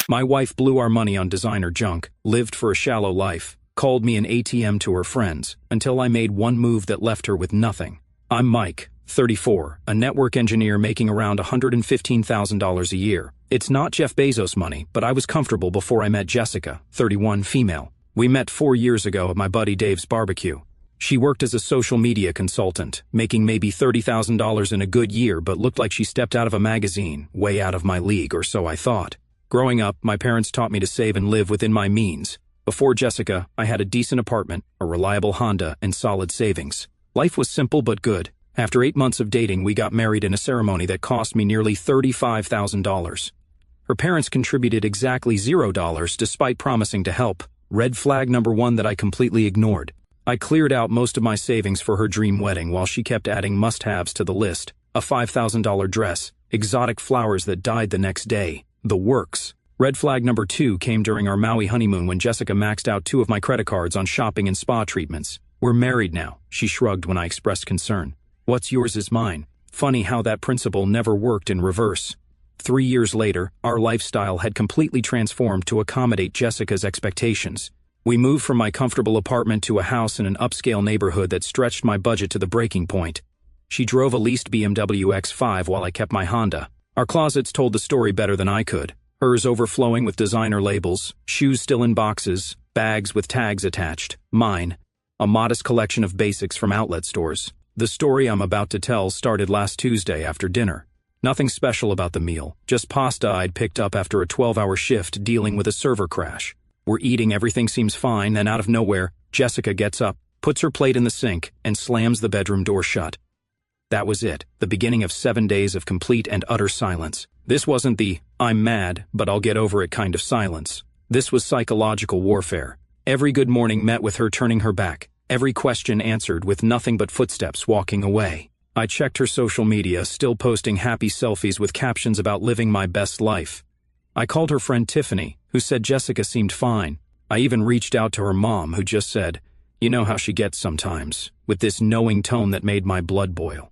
My wife blew our money on designer junk, lived for a shallow life, called me an ATM to her friends, until I made one move that left her with nothing. I'm Mike, 34, a network engineer making around $115,000 a year. It's not Jeff Bezos money, but I was comfortable before I met Jessica, 31, female. We met 4 years ago at my buddy Dave's barbecue. She worked as a social media consultant, making maybe $30,000 in a good year, but looked like she stepped out of a magazine, way out of my league, or so I thought. Growing up, my parents taught me to save and live within my means. Before Jessica, I had a decent apartment, a reliable Honda, and solid savings. Life was simple but good. After 8 months of dating, we got married in a ceremony that cost me nearly $35,000. Her parents contributed exactly $0 despite promising to help. Red flag number one that I completely ignored. I cleared out most of my savings for her dream wedding while she kept adding must-haves to the list. A $5,000 dress, exotic flowers that died the next day. The works. Red flag number two came during our Maui honeymoon when Jessica maxed out 2 of my credit cards on shopping and spa treatments. We're married now, she shrugged when I expressed concern. What's yours is mine. Funny how that principle never worked in reverse. 3 years later, our lifestyle had completely transformed to accommodate Jessica's expectations. We moved from my comfortable apartment to a house in an upscale neighborhood that stretched my budget to the breaking point. She drove a leased BMW X5 while I kept my Honda. Our closets told the story better than I could. Hers overflowing with designer labels, shoes still in boxes, bags with tags attached. Mine, a modest collection of basics from outlet stores. The story I'm about to tell started last Tuesday after dinner. Nothing special about the meal, just pasta I'd picked up after a 12-hour shift dealing with a server crash. We're eating, everything seems fine, then out of nowhere, Jessica gets up, puts her plate in the sink, and slams the bedroom door shut. That was it, the beginning of 7 days of complete and utter silence. This wasn't the, I'm mad, but I'll get over it kind of silence. This was psychological warfare. Every good morning met with her turning her back, every question answered with nothing but footsteps walking away. I checked her social media, still posting happy selfies with captions about living my best life. I called her friend Tiffany, who said Jessica seemed fine. I even reached out to her mom, who just said, "You know how she gets sometimes," with this knowing tone that made my blood boil.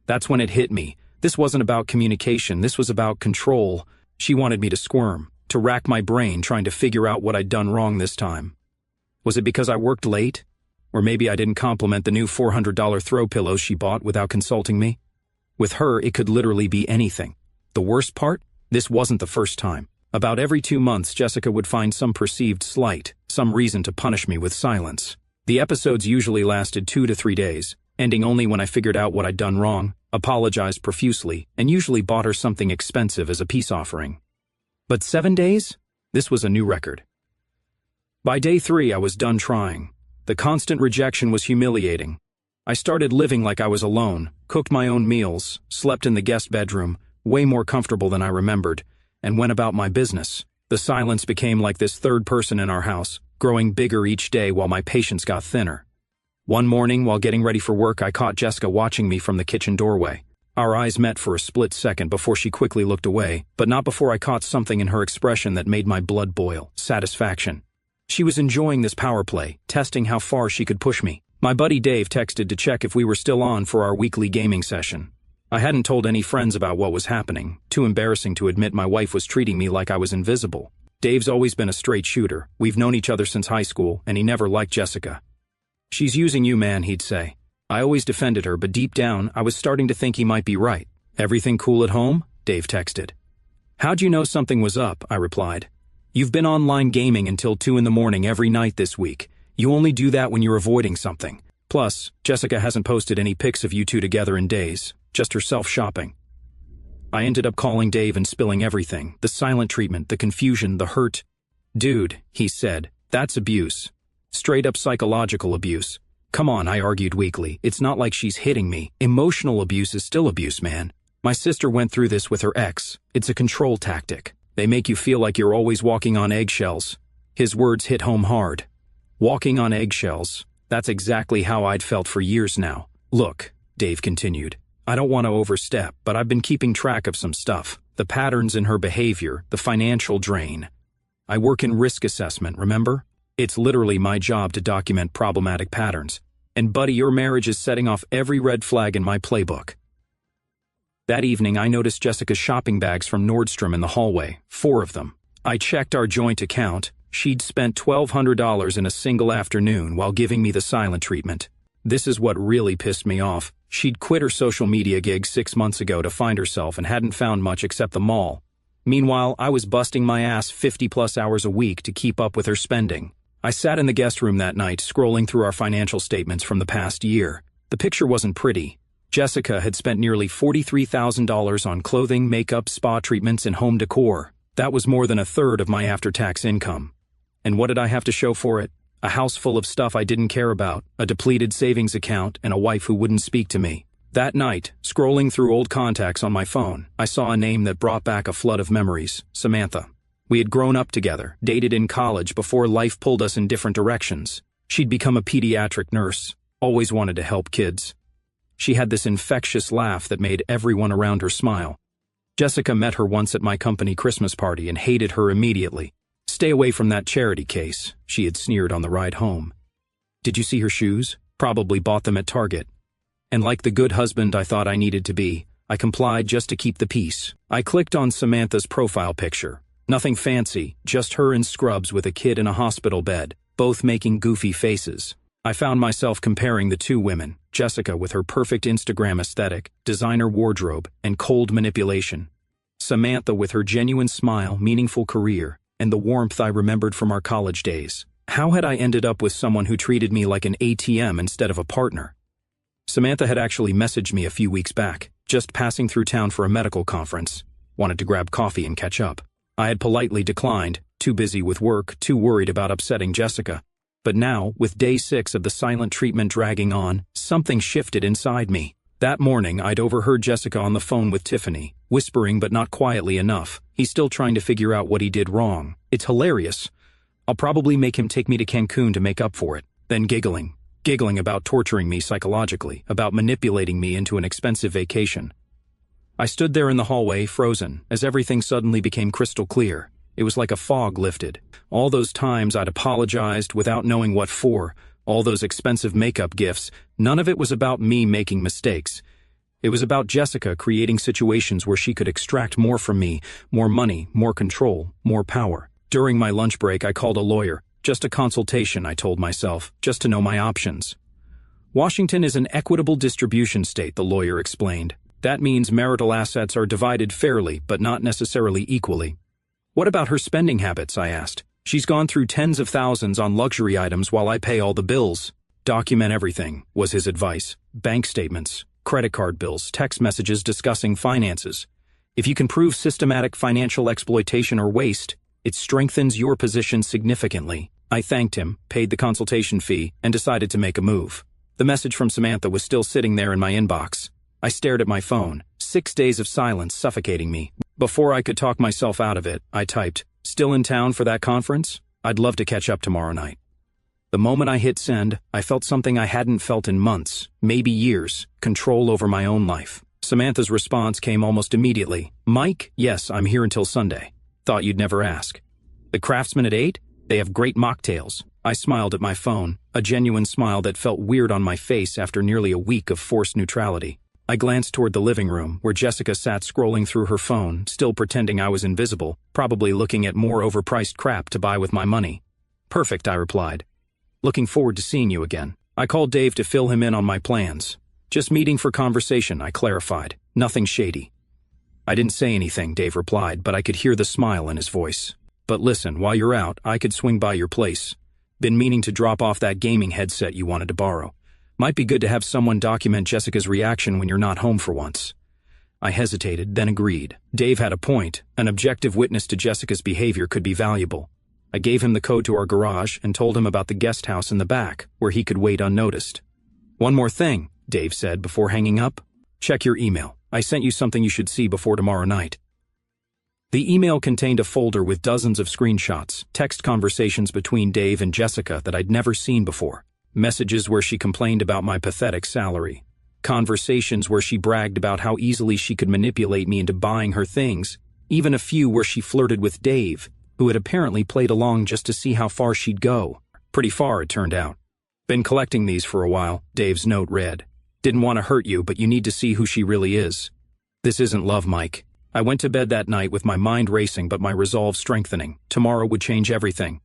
That's when it hit me. This wasn't about communication, this was about control. She wanted me to squirm, to rack my brain trying to figure out what I'd done wrong this time. Was it because I worked late? Or maybe I didn't compliment the new $400 throw pillows she bought without consulting me? With her, it could literally be anything. The worst part? This wasn't the first time. About every 2 months, Jessica would find some perceived slight, some reason to punish me with silence. The episodes usually lasted 2 to 3 days, ending only when I figured out what I'd done wrong, apologized profusely, and usually bought her something expensive as a peace offering. But 7 days? This was a new record. By day 3, I was done trying. The constant rejection was humiliating. I started living like I was alone, cooked my own meals, slept in the guest bedroom, way more comfortable than I remembered, and went about my business. The silence became like this third person in our house, growing bigger each day while my patience got thinner. One morning, while getting ready for work, I caught Jessica watching me from the kitchen doorway. Our eyes met for a split second before she quickly looked away, but not before I caught something in her expression that made my blood boil: satisfaction. She was enjoying this power play, testing how far she could push me. My buddy Dave texted to check if we were still on for our weekly gaming session. I hadn't told any friends about what was happening, too embarrassing to admit my wife was treating me like I was invisible. Dave's always been a straight shooter. We've known each other since high school, and he never liked Jessica. "She's using you, man," he'd say. I always defended her, but deep down, I was starting to think he might be right. "Everything cool at home?" Dave texted. "How'd you know something was up?" I replied. "You've been online gaming until 2 in the morning every night this week. You only do that when you're avoiding something. Plus, Jessica hasn't posted any pics of you two together in days, just herself shopping." I ended up calling Dave and spilling everything, the silent treatment, the confusion, the hurt. "Dude," he said, "that's abuse. Straight up psychological abuse. Come on," I argued weakly. "It's not like she's hitting me. Emotional abuse is still abuse, man. My sister went through this with her ex. It's a control tactic. They make you feel like you're always walking on eggshells." His words hit home hard. Walking on eggshells. That's exactly how I'd felt for years now. "Look," Dave continued, "I don't want to overstep, but I've been keeping track of some stuff. The patterns in her behavior, the financial drain. I work in risk assessment, remember? It's literally my job to document problematic patterns. And buddy, your marriage is setting off every red flag in my playbook." That evening, I noticed Jessica's shopping bags from Nordstrom in the hallway, 4 of them. I checked our joint account. She'd spent $1,200 in a single afternoon while giving me the silent treatment. This is what really pissed me off. She'd quit her social media gig 6 months ago to find herself and hadn't found much except the mall. Meanwhile, I was busting my ass 50+ hours a week to keep up with her spending. I sat in the guest room that night, scrolling through our financial statements from the past year. The picture wasn't pretty. Jessica had spent nearly $43,000 on clothing, makeup, spa treatments, and home decor. That was more than a third of my after-tax income. And what did I have to show for it? A house full of stuff I didn't care about, a depleted savings account, and a wife who wouldn't speak to me. That night, scrolling through old contacts on my phone, I saw a name that brought back a flood of memories: Samantha. We had grown up together, dated in college before life pulled us in different directions. She'd become a pediatric nurse, always wanted to help kids. She had this infectious laugh that made everyone around her smile. Jessica met her once at my company Christmas party and hated her immediately. "Stay away from that charity case," she had sneered on the ride home. "Did you see her shoes? Probably bought them at Target." And like the good husband I thought I needed to be, I complied just to keep the peace. I clicked on Samantha's profile picture. Nothing fancy, just her in scrubs with a kid in a hospital bed, both making goofy faces. I found myself comparing the two women, Jessica with her perfect Instagram aesthetic, designer wardrobe, and cold manipulation. Samantha with her genuine smile, meaningful career, and the warmth I remembered from our college days. How had I ended up with someone who treated me like an ATM instead of a partner? Samantha had actually messaged me a few weeks back, just passing through town for a medical conference. Wanted to grab coffee and catch up. I had politely declined, too busy with work, too worried about upsetting Jessica. But now, with day 6 of the silent treatment dragging on, something shifted inside me. That morning, I'd overheard Jessica on the phone with Tiffany, whispering but not quietly enough. "He's still trying to figure out what he did wrong. It's hilarious. I'll probably make him take me to Cancun to make up for it." Then giggling about torturing me psychologically, about manipulating me into an expensive vacation. I stood there in the hallway, frozen, as everything suddenly became crystal clear. It was like a fog lifted. All those times I'd apologized without knowing what for, all those expensive makeup gifts, none of it was about me making mistakes. It was about Jessica creating situations where she could extract more from me, more money, more control, more power. During my lunch break, I called a lawyer. Just a consultation, I told myself, just to know my options. "Washington is an equitable distribution state," the lawyer explained. "That means marital assets are divided fairly, but not necessarily equally." "What about her spending habits?" I asked. "She's gone through tens of thousands on luxury items while I pay all the bills." "Document everything," was his advice. "Bank statements, credit card bills, text messages discussing finances. If you can prove systematic financial exploitation or waste, it strengthens your position significantly." I thanked him, paid the consultation fee, and decided to make a move. The message from Samantha was still sitting there in my inbox. I stared at my phone, 6 days of silence suffocating me. Before I could talk myself out of it, I typed, "Still in town for that conference? I'd love to catch up tomorrow night." The moment I hit send, I felt something I hadn't felt in months, maybe years: control over my own life. Samantha's response came almost immediately. "Mike, yes, I'm here until Sunday. Thought you'd never ask. The Craftsman at 8? They have great mocktails." I smiled at my phone, a genuine smile that felt weird on my face after nearly a week of forced neutrality. I glanced toward the living room, where Jessica sat scrolling through her phone, still pretending I was invisible, probably looking at more overpriced crap to buy with my money. "Perfect," I replied. "Looking forward to seeing you again." I called Dave to fill him in on my plans. "Just meeting for conversation," I clarified. "Nothing shady." "I didn't say anything," Dave replied, but I could hear the smile in his voice. "But listen, while you're out, I could swing by your place. Been meaning to drop off that gaming headset you wanted to borrow. Might be good to have someone document Jessica's reaction when you're not home for once." I hesitated, then agreed. Dave had a point. An objective witness to Jessica's behavior could be valuable. I gave him the code to our garage and told him about the guest house in the back, where he could wait unnoticed. "One more thing," Dave said before hanging up. "Check your email. I sent you something you should see before tomorrow night." The email contained a folder with dozens of screenshots, text conversations between Dave and Jessica that I'd never seen before. Messages where she complained about my pathetic salary. Conversations where she bragged about how easily she could manipulate me into buying her things. Even a few where she flirted with Dave, who had apparently played along just to see how far she'd go. Pretty far, it turned out. "Been collecting these for a while," Dave's note read. "Didn't want to hurt you, but you need to see who she really is. This isn't love, Mike. I went to bed that night with my mind racing but my resolve strengthening. Tomorrow would change everything.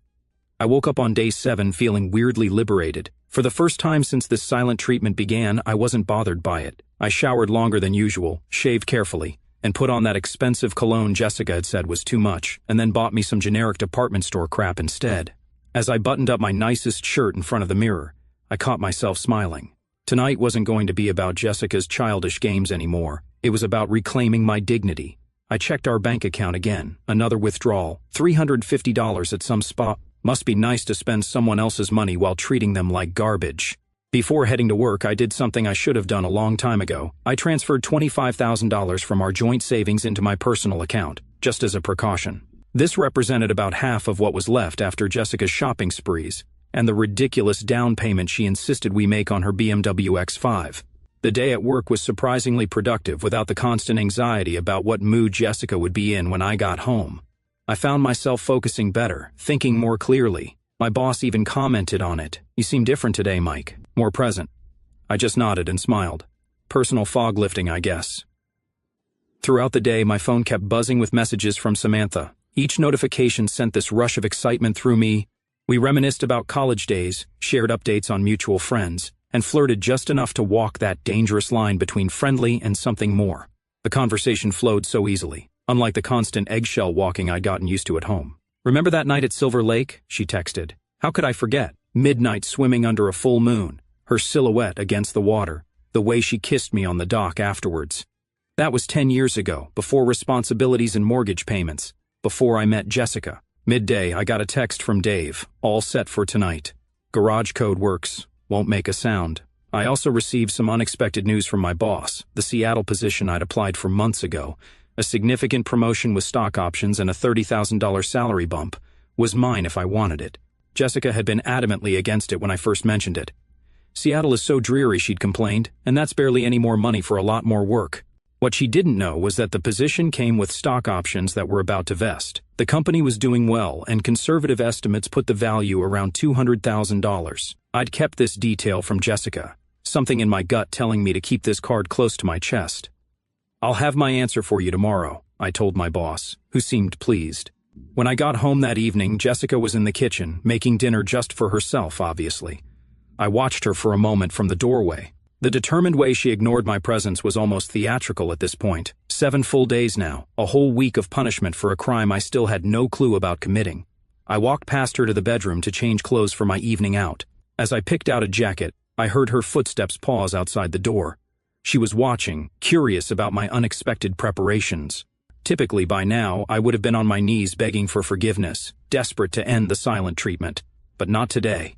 I woke up on day 7 feeling weirdly liberated. For the first time since this silent treatment began, I wasn't bothered by it. I showered longer than usual, shaved carefully, and put on that expensive cologne Jessica had said was too much, and then bought me some generic department store crap instead. As I buttoned up my nicest shirt in front of the mirror, I caught myself smiling. Tonight wasn't going to be about Jessica's childish games anymore. It was about reclaiming my dignity. I checked our bank account again. Another withdrawal. $350 at some spot. Must be nice to spend someone else's money while treating them like garbage. Before heading to work, I did something I should have done a long time ago. I transferred $25,000 from our joint savings into my personal account, just as a precaution. This represented about half of what was left after Jessica's shopping sprees and the ridiculous down payment she insisted we make on her BMW X5. The day at work was surprisingly productive without the constant anxiety about what mood Jessica would be in when I got home. I found myself focusing better, thinking more clearly. My boss even commented on it. "You seem different today, Mike. More present." I just nodded and smiled. Personal fog lifting, I guess. Throughout the day, my phone kept buzzing with messages from Samantha. Each notification sent this rush of excitement through me. We reminisced about college days, shared updates on mutual friends, and flirted just enough to walk that dangerous line between friendly and something more. The conversation flowed so easily, unlike the constant eggshell walking I'd gotten used to at home. "Remember that night at Silver Lake?" she texted. "How could I forget? Midnight swimming under a full moon, her silhouette against the water, the way she kissed me on the dock afterwards. That was 10 years ago, before responsibilities and mortgage payments, before I met Jessica." Midday, I got a text from Dave, all set for tonight. Garage code works, won't make a sound. I also received some unexpected news from my boss, the Seattle position I'd applied for months ago. A significant promotion with stock options and a $30,000 salary bump was mine if I wanted it. Jessica had been adamantly against it when I first mentioned it. "Seattle is so dreary," she'd complained, "and that's barely any more money for a lot more work." What she didn't know was that the position came with stock options that were about to vest. The company was doing well, and conservative estimates put the value around $200,000. I'd kept this detail from Jessica, something in my gut telling me to keep this card close to my chest. "I'll have my answer for you tomorrow," I told my boss, who seemed pleased. When I got home that evening, Jessica was in the kitchen, making dinner just for herself, obviously. I watched her for a moment from the doorway. The determined way she ignored my presence was almost theatrical at this point. 7 full days now, a whole week of punishment for a crime I still had no clue about committing. I walked past her to the bedroom to change clothes for my evening out. As I picked out a jacket, I heard her footsteps pause outside the door. She was watching, curious about my unexpected preparations. Typically by now, I would have been on my knees begging for forgiveness, desperate to end the silent treatment. But not today.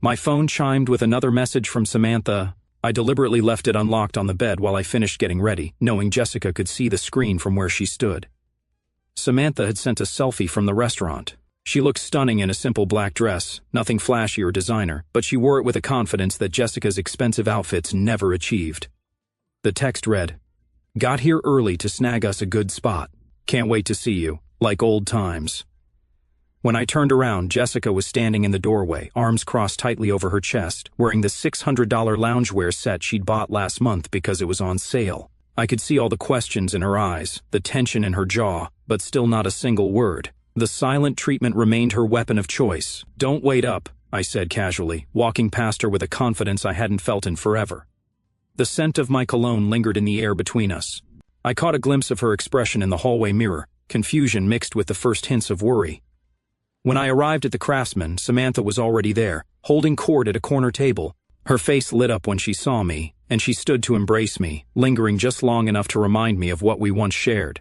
My phone chimed with another message from Samantha. I deliberately left it unlocked on the bed while I finished getting ready, knowing Jessica could see the screen from where she stood. Samantha had sent a selfie from the restaurant. She looked stunning in a simple black dress, nothing flashy or designer, but she wore it with a confidence that Jessica's expensive outfits never achieved. The text read, "Got here early to snag us a good spot. Can't wait to see you, like old times." When I turned around, Jessica was standing in the doorway, arms crossed tightly over her chest, wearing the $600 loungewear set she'd bought last month because it was on sale. I could see all the questions in her eyes, the tension in her jaw, but still not a single word. The silent treatment remained her weapon of choice. "Don't wait up," I said casually, walking past her with a confidence I hadn't felt in forever. The scent of my cologne lingered in the air between us. I caught a glimpse of her expression in the hallway mirror, confusion mixed with the first hints of worry. When I arrived at the Craftsman, Samantha was already there, holding court at a corner table. Her face lit up when she saw me, and she stood to embrace me, lingering just long enough to remind me of what we once shared.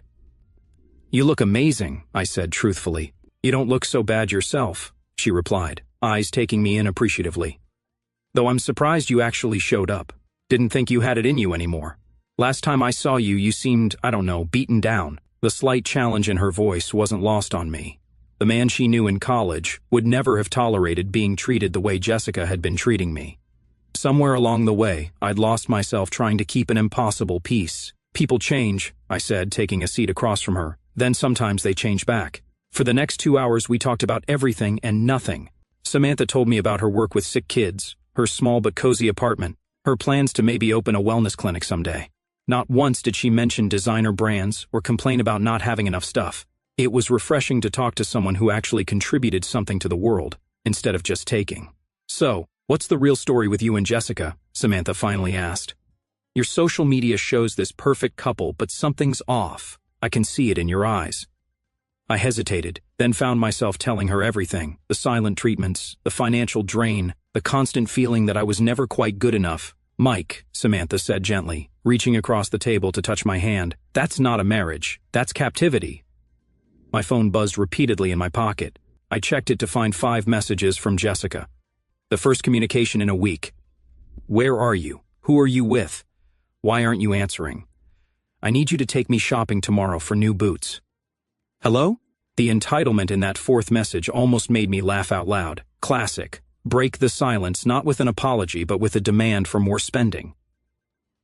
"You look amazing," I said truthfully. "You don't look so bad yourself," she replied, eyes taking me in appreciatively. "Though I'm surprised you actually showed up. Didn't think you had it in you anymore. Last time I saw you, you seemed, beaten down." The slight challenge in her voice wasn't lost on me. The man she knew in college would never have tolerated being treated the way Jessica had been treating me. Somewhere along the way, I'd lost myself trying to keep an impossible peace. "People change," I said, taking a seat across from her. "Then sometimes they change back." For the next 2 hours, we talked about everything and nothing. Samantha told me about her work with sick kids, her small but cozy apartment, her plans to maybe open a wellness clinic someday. Not once did she mention designer brands or complain about not having enough stuff. It was refreshing to talk to someone who actually contributed something to the world, instead of just taking. "So, what's the real story with you and Jessica?" Samantha finally asked. "Your social media shows this perfect couple, but something's off. I can see it in your eyes." I hesitated, then found myself telling her everything: the silent treatments, the financial drain, the constant feeling that I was never quite good enough. "Mike," Samantha said gently, reaching across the table to touch my hand, "that's not a marriage. That's captivity." My phone buzzed repeatedly in my pocket. I checked it to find 5 messages from Jessica. The first communication in a week. "Where are you? Who are you with? Why aren't you answering? I need you to take me shopping tomorrow for new boots." "Hello?" The entitlement in that 4th message almost made me laugh out loud. Classic. Break the silence, not with an apology, but with a demand for more spending.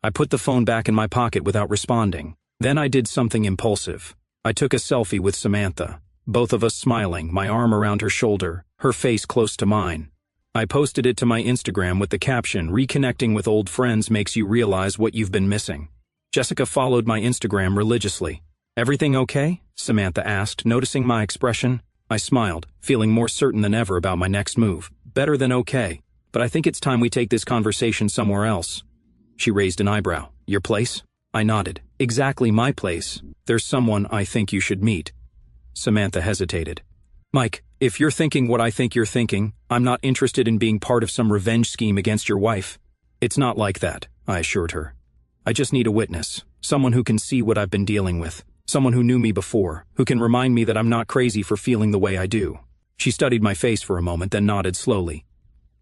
I put the phone back in my pocket without responding. Then I did something impulsive. I took a selfie with Samantha, both of us smiling, my arm around her shoulder, her face close to mine. I posted it to my Instagram with the caption, "Reconnecting with old friends makes you realize what you've been missing." Jessica followed my Instagram religiously. "Everything okay?" Samantha asked, noticing my expression. I smiled, feeling more certain than ever about my next move. "Better than okay, but I think it's time we take this conversation somewhere else." She raised an eyebrow. "Your place?" I nodded. "Exactly my place. There's someone I think you should meet." Samantha hesitated. "Mike, if you're thinking what I think you're thinking, I'm not interested in being part of some revenge scheme against your wife." "It's not like that," I assured her. "I just need a witness, someone who can see what I've been dealing with. Someone who knew me before, who can remind me that I'm not crazy for feeling the way I do." She studied my face for a moment, then nodded slowly.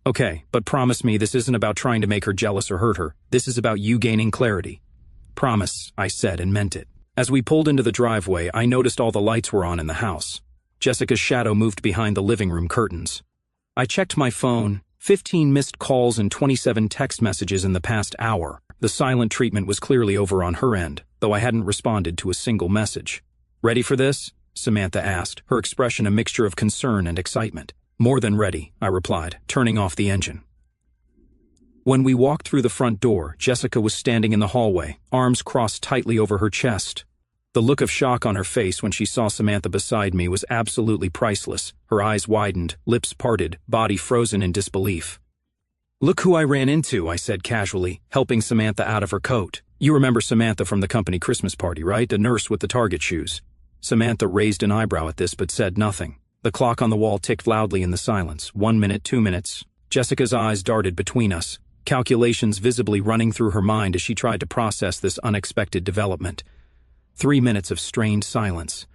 "Okay, but promise me this isn't about trying to make her jealous or hurt her. This is about you gaining clarity." "Promise," I said and meant it. As we pulled into the driveway, I noticed all the lights were on in the house. Jessica's shadow moved behind the living room curtains. I checked my phone. 15 missed calls and 27 text messages in the past hour. The silent treatment was clearly over on her end, though I hadn't responded to a single message. "Ready for this?" Samantha asked, her expression a mixture of concern and excitement. "More than ready," I replied, turning off the engine. When we walked through the front door, Jessica was standing in the hallway, arms crossed tightly over her chest. The look of shock on her face when she saw Samantha beside me was absolutely priceless. Her eyes widened, lips parted, body frozen in disbelief. "Look who I ran into," I said casually, helping Samantha out of her coat. "You remember Samantha from the company Christmas party, right? The nurse with the Target shoes." Samantha raised an eyebrow at this but said nothing. The clock on the wall ticked loudly in the silence. 1 minute, 2 minutes. Jessica's eyes darted between us, calculations visibly running through her mind as she tried to process this unexpected development. 3 minutes of strained silence.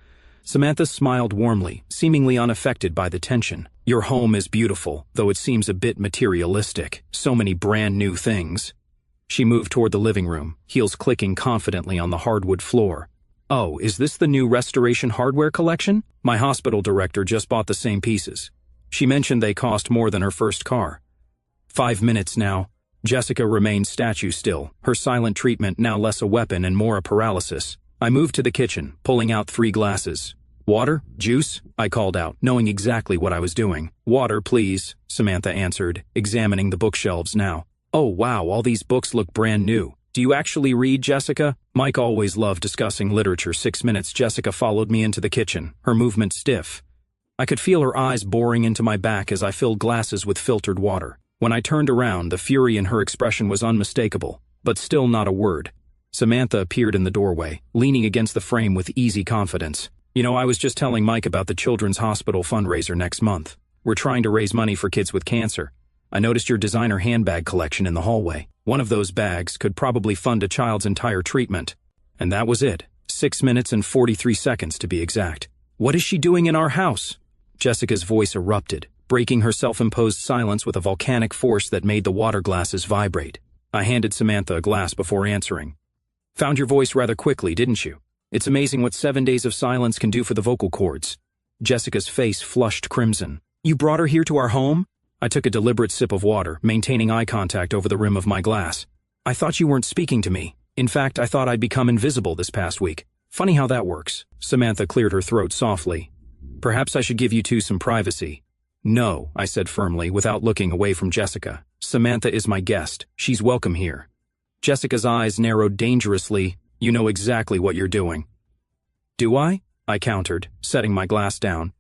Samantha smiled warmly, seemingly unaffected by the tension. "Your home is beautiful, though it seems a bit materialistic. So many brand new things." She moved toward the living room, heels clicking confidently on the hardwood floor. "Oh, is this the new restoration hardware collection? My hospital director just bought the same pieces. She mentioned they cost more than her first car." 5 minutes now. Jessica remained statue still, her silent treatment now less a weapon and more a paralysis. I moved to the kitchen, pulling out 3 glasses. "Water? Juice?" I called out, knowing exactly what I was doing. "Water, please," Samantha answered, examining the bookshelves now. "Oh wow, all these books look brand new. Do you actually read, Jessica?" Mike always loved discussing literature. 6 minutes. Jessica followed me into the kitchen, her movement stiff. I could feel her eyes boring into my back as I filled glasses with filtered water. When I turned around, the fury in her expression was unmistakable, but still not a word. Samantha appeared in the doorway, leaning against the frame with easy confidence. "You know, I was just telling Mike about the Children's Hospital fundraiser next month. We're trying to raise money for kids with cancer. I noticed your designer handbag collection in the hallway. One of those bags could probably fund a child's entire treatment." And that was it. 6 minutes and 43 seconds to be exact. "What is she doing in our house?" Jessica's voice erupted, breaking her self-imposed silence with a volcanic force that made the water glasses vibrate. I handed Samantha a glass before answering. "Found your voice rather quickly, didn't you? It's amazing what 7 days of silence can do for the vocal cords." Jessica's face flushed crimson. "You brought her here to our home?" I took a deliberate sip of water, maintaining eye contact over the rim of my glass. "I thought you weren't speaking to me. In fact, I thought I'd become invisible this past week. Funny how that works." Samantha cleared her throat softly. "Perhaps I should give you two some privacy." "No," I said firmly, without looking away from Jessica. "Samantha is my guest. She's welcome here." Jessica's eyes narrowed dangerously. You know exactly what you're doing. Do I? I countered, setting my glass down.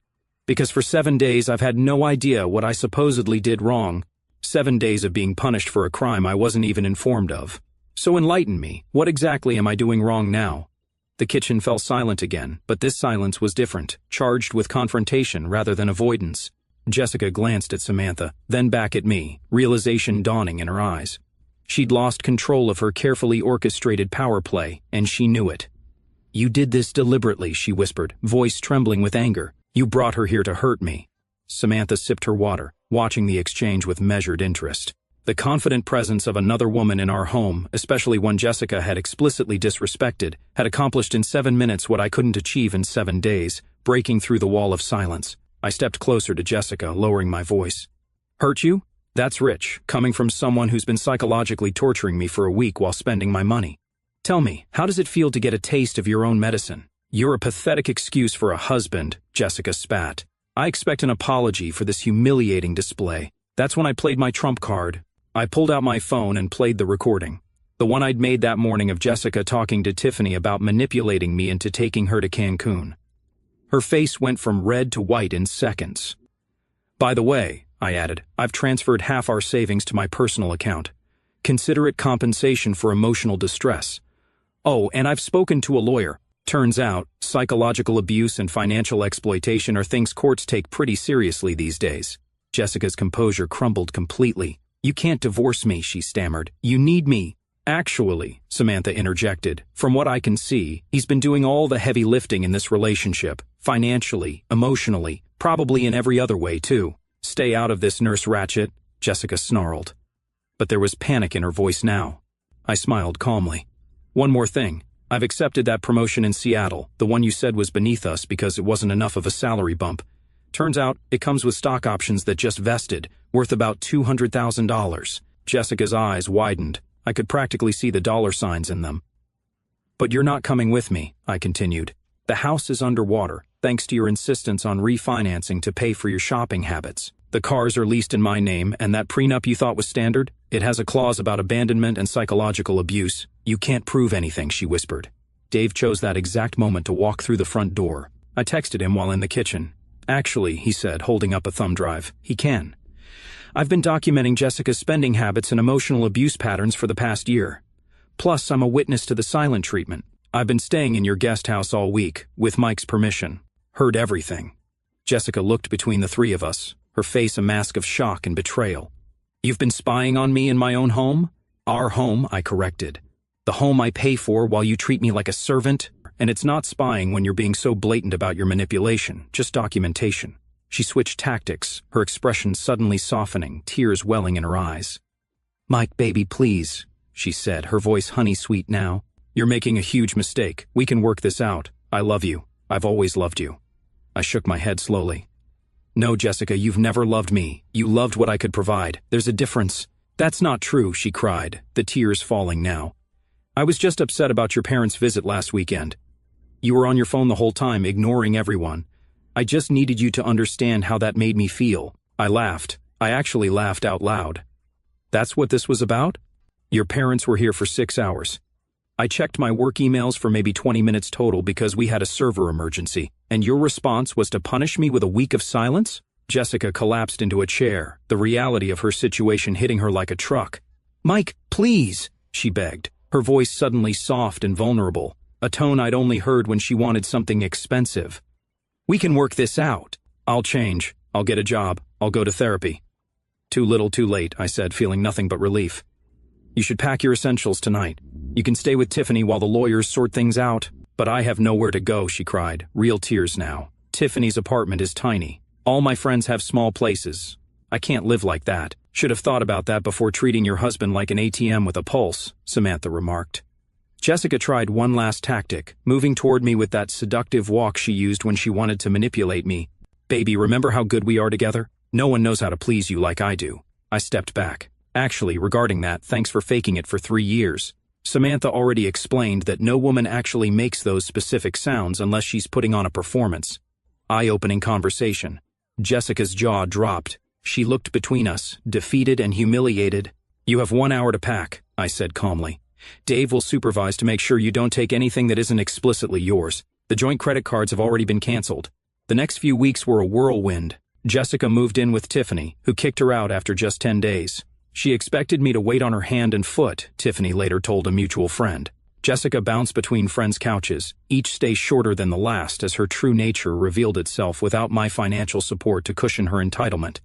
Because for 7 days I've had no idea what I supposedly did wrong. 7 days of being punished for a crime I wasn't even informed of. So enlighten me, what exactly am I doing wrong now? The kitchen fell silent again, but this silence was different, charged with confrontation rather than avoidance. Jessica glanced at Samantha, then back at me, realization dawning in her eyes. She'd lost control of her carefully orchestrated power play, and she knew it. You did this deliberately, she whispered, voice trembling with anger. You brought her here to hurt me. Samantha sipped her water, watching the exchange with measured interest. The confident presence of another woman in our home, especially one Jessica had explicitly disrespected, had accomplished in 7 minutes what I couldn't achieve in 7 days, breaking through the wall of silence. I stepped closer to Jessica, lowering my voice. Hurt you? That's rich, coming from someone who's been psychologically torturing me for a week while spending my money. Tell me, how does it feel to get a taste of your own medicine? You're a pathetic excuse for a husband, Jessica spat. I expect an apology for this humiliating display. That's when I played my trump card. I pulled out my phone and played the recording. The one I'd made that morning of Jessica talking to Tiffany about manipulating me into taking her to Cancun. Her face went from red to white in seconds. By the way, I added, I've transferred half our savings to my personal account. Consider it compensation for emotional distress. Oh, and I've spoken to a lawyer. Turns out, psychological abuse and financial exploitation are things courts take pretty seriously these days. Jessica's composure crumbled completely. You can't divorce me, she stammered. You need me. Actually, Samantha interjected, from what I can see, he's been doing all the heavy lifting in this relationship, financially, emotionally, probably in every other way too. Stay out of this, Nurse Ratchet, Jessica snarled. But there was panic in her voice now. I smiled calmly. One more thing. I've accepted that promotion in Seattle, the one you said was beneath us because it wasn't enough of a salary bump. Turns out, it comes with stock options that just vested, worth about $200,000. Jessica's eyes widened. I could practically see the dollar signs in them. But you're not coming with me, I continued. The house is underwater, thanks to your insistence on refinancing to pay for your shopping habits. The cars are leased in my name, and that prenup you thought was standard? It has a clause about abandonment and psychological abuse. You can't prove anything, she whispered. Dave chose that exact moment to walk through the front door. I texted him while in the kitchen. Actually, he said, holding up a thumb drive, he can. I've been documenting Jessica's spending habits and emotional abuse patterns for the past year. Plus, I'm a witness to the silent treatment. I've been staying in your guest house all week, with Mike's permission. Heard everything. Jessica looked between the three of us, her face a mask of shock and betrayal. You've been spying on me in my own home? Our home, I corrected. The home I pay for while you treat me like a servant? And it's not spying when you're being so blatant about your manipulation, just documentation. She switched tactics, her expression suddenly softening, tears welling in her eyes. Mike, baby, please, she said, her voice honey-sweet now. You're making a huge mistake. We can work this out. I love you. I've always loved you. I shook my head slowly. No, Jessica, you've never loved me. You loved what I could provide. There's a difference. That's not true, she cried, the tears falling now. I was just upset about your parents' visit last weekend. You were on your phone the whole time, ignoring everyone. I just needed you to understand how that made me feel. I laughed. I actually laughed out loud. That's what this was about? Your parents were here for 6 hours. I checked my work emails for maybe 20 minutes total because we had a server emergency, and your response was to punish me with a week of silence? Jessica collapsed into a chair, the reality of her situation hitting her like a truck. Mike, please, she begged, her voice suddenly soft and vulnerable, a tone I'd only heard when she wanted something expensive. We can work this out. I'll change. I'll get a job. I'll go to therapy. Too little, too late, I said, feeling nothing but relief. You should pack your essentials tonight. You can stay with Tiffany while the lawyers sort things out. But I have nowhere to go, she cried, real tears now. Tiffany's apartment is tiny. All my friends have small places. I can't live like that. Should have thought about that before treating your husband like an ATM with a pulse, Samantha remarked. Jessica tried one last tactic, moving toward me with that seductive walk she used when she wanted to manipulate me. Baby, remember how good we are together? No one knows how to please you like I do. I stepped back. Actually, regarding that, thanks for faking it for 3 years. Samantha already explained that no woman actually makes those specific sounds unless she's putting on a performance. Eye-opening conversation. Jessica's jaw dropped. She looked between us, defeated and humiliated. You have 1 hour to pack, I said calmly. Dave will supervise to make sure you don't take anything that isn't explicitly yours. The joint credit cards have already been canceled. The next few weeks were a whirlwind. Jessica moved in with Tiffany, who kicked her out after just 10 days. She expected me to wait on her hand and foot, Tiffany later told a mutual friend. Jessica bounced between friends' couches, each stay shorter than the last as her true nature revealed itself without my financial support to cushion her entitlement.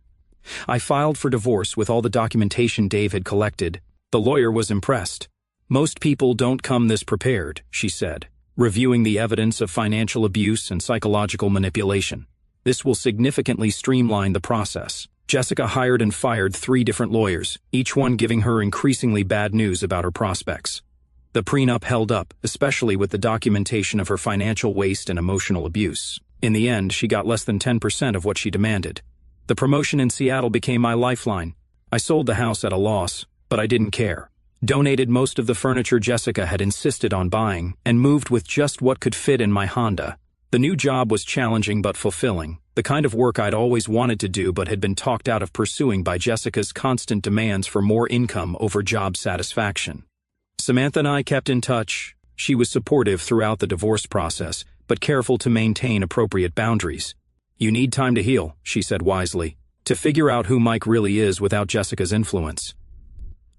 I filed for divorce with all the documentation Dave had collected. The lawyer was impressed. "Most people don't come this prepared," she said, reviewing the evidence of financial abuse and psychological manipulation. "This will significantly streamline the process." Jessica hired and fired 3 different lawyers, each one giving her increasingly bad news about her prospects. The prenup held up, especially with the documentation of her financial waste and emotional abuse. In the end, she got less than 10% of what she demanded. The promotion in Seattle became my lifeline. I sold the house at a loss, but I didn't care. Donated most of the furniture Jessica had insisted on buying, and moved with just what could fit in my Honda. The new job was challenging but fulfilling, the kind of work I'd always wanted to do but had been talked out of pursuing by Jessica's constant demands for more income over job satisfaction. Samantha and I kept in touch. She was supportive throughout the divorce process, but careful to maintain appropriate boundaries. "You need time to heal," she said wisely, "to figure out who Mike really is without Jessica's influence."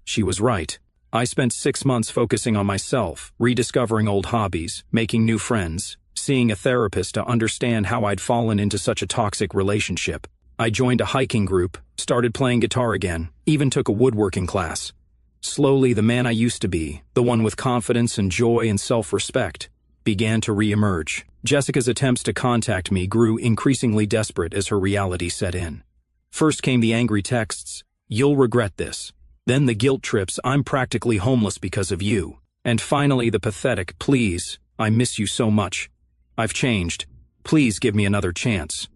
She was right. I spent 6 months focusing on myself, rediscovering old hobbies, making new friends, seeing a therapist to understand how I'd fallen into such a toxic relationship. I joined a hiking group, started playing guitar again, even took a woodworking class. Slowly, the man I used to be, the one with confidence and joy and self-respect, began to re-emerge. Jessica's attempts to contact me grew increasingly desperate as her reality set in. First came the angry texts, "You'll regret this." Then the guilt trips, "I'm practically homeless because of you." And finally the pathetic, "Please, I miss you so much. I've changed. Please give me another chance."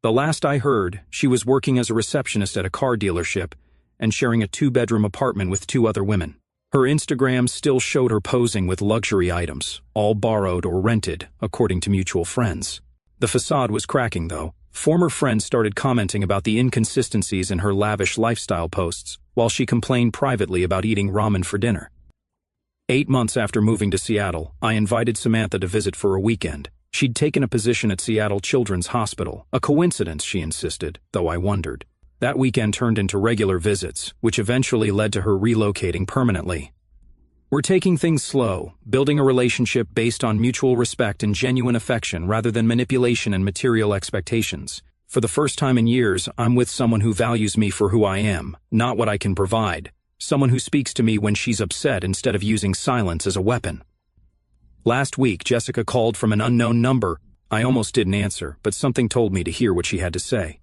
The last I heard, she was working as a receptionist at a car dealership and sharing a 2-bedroom apartment with 2 other women. Her Instagram still showed her posing with luxury items, all borrowed or rented, according to mutual friends. The facade was cracking, though. Former friends started commenting about the inconsistencies in her lavish lifestyle posts, while she complained privately about eating ramen for dinner. 8 months after moving to Seattle, I invited Samantha to visit for a weekend. She'd taken a position at Seattle Children's Hospital. A coincidence, she insisted, though I wondered. That weekend turned into regular visits, which eventually led to her relocating permanently. "We're taking things slow, building a relationship based on mutual respect and genuine affection rather than manipulation and material expectations. For the first time in years, I'm with someone who values me for who I am, not what I can provide. Someone who speaks to me when she's upset instead of using silence as a weapon." Last week, Jessica called from an unknown number. I almost didn't answer, but something told me to hear what she had to say.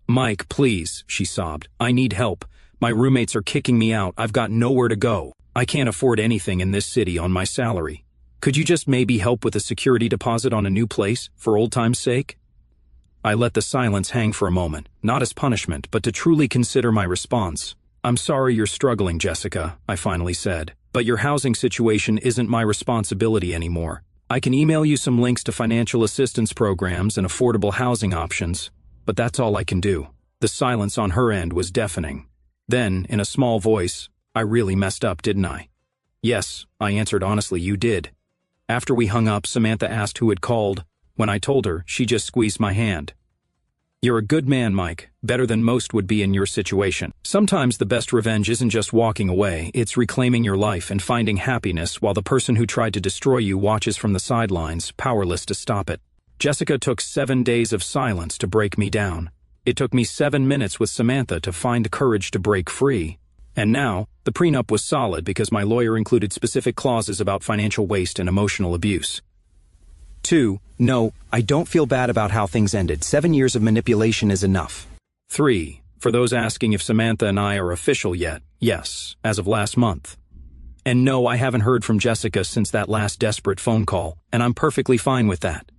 "Mike, please," she sobbed. "I need help. My roommates are kicking me out. I've got nowhere to go. I can't afford anything in this city on my salary. Could you just maybe help with a security deposit on a new place, for old time's sake?" I let the silence hang for a moment, not as punishment, but to truly consider my response. "I'm sorry you're struggling, Jessica," I finally said, "but your housing situation isn't my responsibility anymore. I can email you some links to financial assistance programs and affordable housing options, but that's all I can do." The silence on her end was deafening. Then, in a small voice, "I really messed up, didn't I?" "Yes," I answered honestly, "you did." After we hung up, Samantha asked who had called. When I told her, she just squeezed my hand. "You're a good man, Mike, better than most would be in your situation. Sometimes the best revenge isn't just walking away, it's reclaiming your life and finding happiness while the person who tried to destroy you watches from the sidelines, powerless to stop it." Jessica took 7 days of silence to break me down. It took me 7 minutes with Samantha to find the courage to break free. And now, the prenup was solid because my lawyer included specific clauses about financial waste and emotional abuse. 2. No, I don't feel bad about how things ended. 7 years of manipulation is enough. 3. For those asking if Samantha and I are official yet, yes, as of last month. And no, I haven't heard from Jessica since that last desperate phone call, and I'm perfectly fine with that.